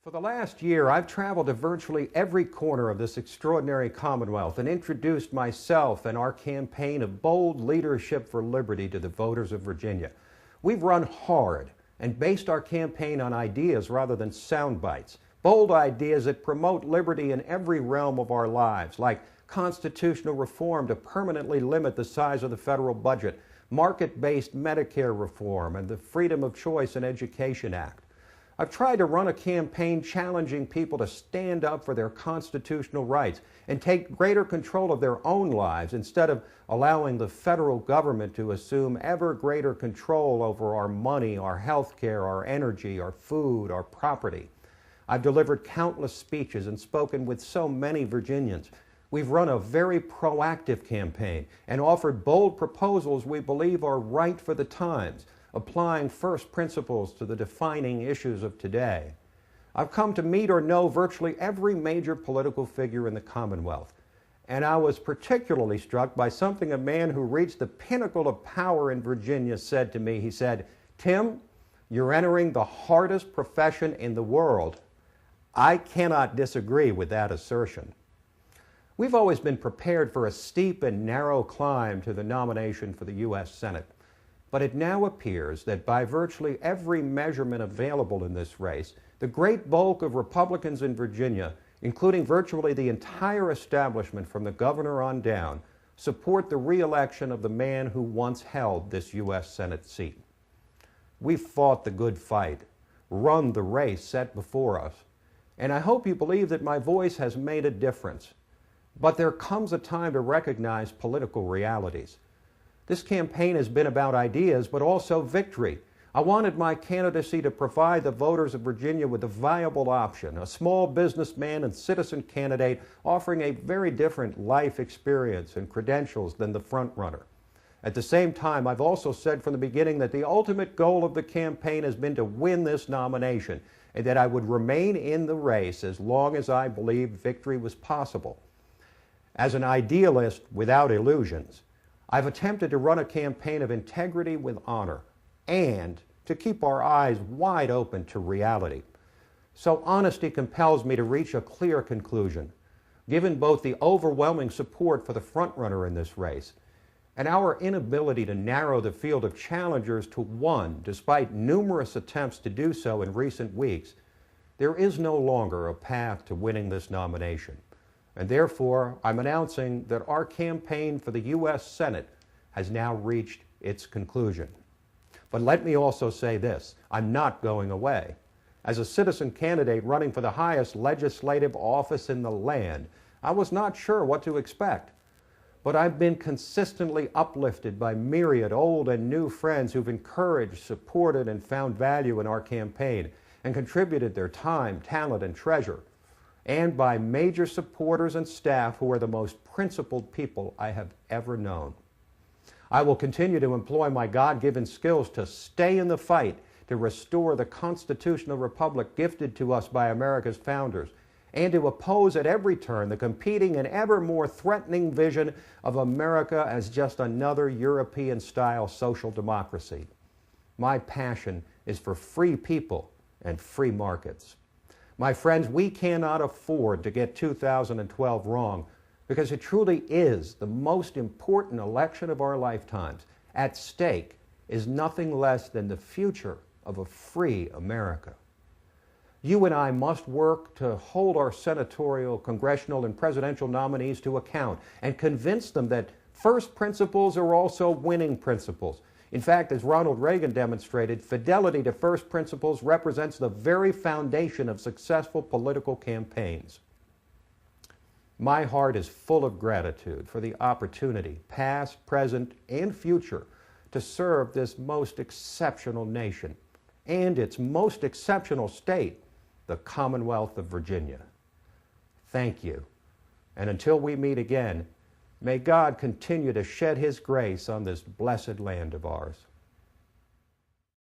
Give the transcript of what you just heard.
For the last year, I've traveled to virtually every corner of this extraordinary Commonwealth and introduced myself and our campaign of bold leadership for liberty to the voters of Virginia. We've run hard and based our campaign on ideas rather than sound bites. Bold ideas that promote liberty in every realm of our lives, like constitutional reform to permanently limit the size of the federal budget, market-based Medicare reform, and the Freedom of Choice in Education Act. I've tried to run a campaign challenging people to stand up for their constitutional rights and take greater control of their own lives instead of allowing the federal government to assume ever greater control over our money, our health care, our energy, our food, our property. I've delivered countless speeches and spoken with so many Virginians. We've run a very proactive campaign and offered bold proposals we believe are right for the times, applying first principles to the defining issues of today. I've come to meet or know virtually every major political figure in the Commonwealth, and I was particularly struck by something a man who reached the pinnacle of power in Virginia said to me. He said, "Tim, you're entering the hardest profession in the world." I cannot disagree with that assertion. We've always been prepared for a steep and narrow climb to the nomination for the U.S. Senate. But it now appears that by virtually every measurement available in this race, the great bulk of Republicans in Virginia, including virtually the entire establishment from the governor on down, support the re-election of the man who once held this U.S. Senate seat. We've fought the good fight, run the race set before us, and I hope you believe that my voice has made a difference. But there comes a time to recognize political realities. This campaign has been about ideas, but also victory. I wanted my candidacy to provide the voters of Virginia with a viable option, a small businessman and citizen candidate offering a very different life experience and credentials than the frontrunner. At the same time, I've also said from the beginning that the ultimate goal of the campaign has been to win this nomination, and that I would remain in the race as long as I believed victory was possible. As an idealist without illusions, I've attempted to run a campaign of integrity with honor and to keep our eyes wide open to reality. So honesty compels me to reach a clear conclusion, given both the overwhelming support for the frontrunner in this race and our inability to narrow the field of challengers to one, despite numerous attempts to do so in recent weeks. There is no longer a path to winning this nomination. And therefore, I'm announcing that our campaign for the U.S. Senate has now reached its conclusion. But let me also say this, I'm not going away. As a citizen candidate running for the highest legislative office in the land, I was not sure what to expect. But I've been consistently uplifted by myriad old and new friends who've encouraged, supported, and found value in our campaign and contributed their time, talent, and treasure, and by major supporters and staff who are the most principled people I have ever known. I will continue to employ my God-given skills to stay in the fight to restore the constitutional republic gifted to us by America's founders, and to oppose at every turn the competing and ever more threatening vision of America as just another European-style social democracy. My passion is for free people and free markets. My friends, we cannot afford to get 2012 wrong, because it truly is the most important election of our lifetimes. At stake is nothing less than the future of a free America. You and I must work to hold our senatorial, congressional, and presidential nominees to account and convince them that first principles are also winning principles. In fact, as Ronald Reagan demonstrated, fidelity to first principles represents the very foundation of successful political campaigns. My heart is full of gratitude for the opportunity, past, present, and future, to serve this most exceptional nation and its most exceptional state, the Commonwealth of Virginia. Thank you. And until we meet again, may God continue to shed His grace on this blessed land of ours.